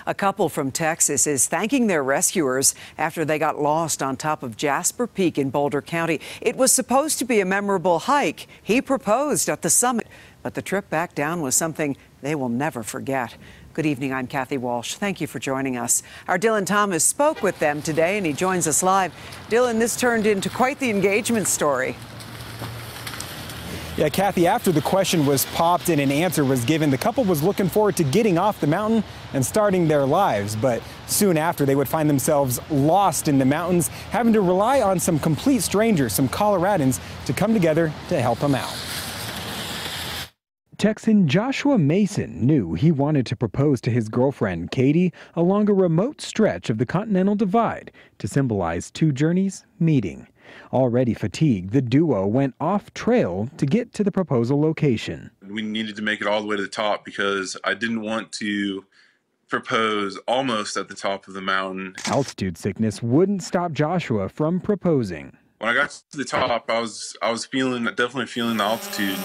A couple from Texas is thanking their rescuers after they got lost on top of Jasper Peak in Boulder County. It was supposed to be a memorable hike. He proposed at the summit, but the trip back down was something they will never forget. Good evening, I'm Kathy Walsh. Thank you for joining us. Our Dylan Thomas spoke with them today, and he joins us live. Dylan, this turned into quite the engagement story. Yeah, Kathy, after the question was popped and an answer was given, the couple was looking forward to getting off the mountain and starting their lives. But soon after, they would find themselves lost in the mountains, having to rely on some complete strangers, some Coloradans, to come together to help them out. Texan Joshua Mason knew he wanted to propose to his girlfriend, Katie, along a remote stretch of the Continental Divide to symbolize two journeys meeting. Already fatigued, the duo went off trail to get to the proposal location. We needed to make it all the way to the top because I didn't want to propose almost at the top of the mountain. Altitude sickness wouldn't stop Joshua from proposing. When I got to the top, I was definitely feeling the altitude.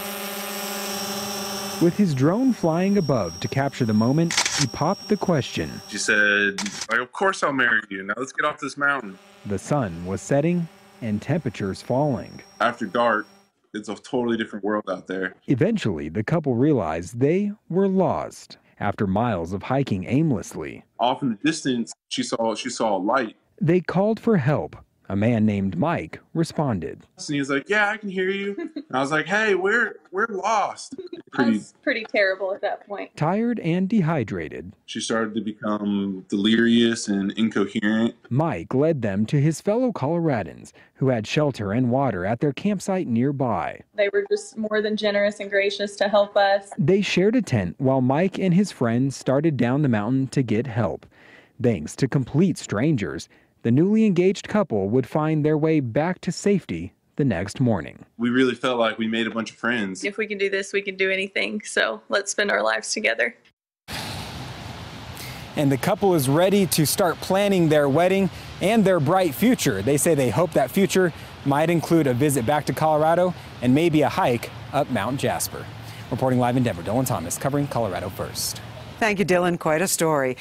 With his drone flying above to capture the moment, he popped the question. She said, "Of course I'll marry you. Now let's get off this mountain." The sun was setting and temperatures falling. After dark, it's a totally different world out there. Eventually, the couple realized they were lost. After miles of hiking aimlessly, off in the distance, she saw a light. They called for help. A man named Mike responded. And he was like, "Yeah, I can hear you." And I was like, "Hey, we're lost." I was pretty terrible at that point. Tired and dehydrated, she started to become delirious and incoherent. Mike led them to his fellow Coloradans who had shelter and water at their campsite nearby. They were just more than generous and gracious to help us. They shared a tent while Mike and his friends started down the mountain to get help. Thanks to complete strangers, the newly engaged couple would find their way back to safety the next morning. We really felt like we made a bunch of friends. If we can do this, we can do anything. So let's spend our lives together. And the couple is ready to start planning their wedding and their bright future. They say they hope that future might include a visit back to Colorado and maybe a hike up Mount Jasper. Reporting live in Denver, Dylan Thomas, covering Colorado First. Thank you, Dylan. Quite a story.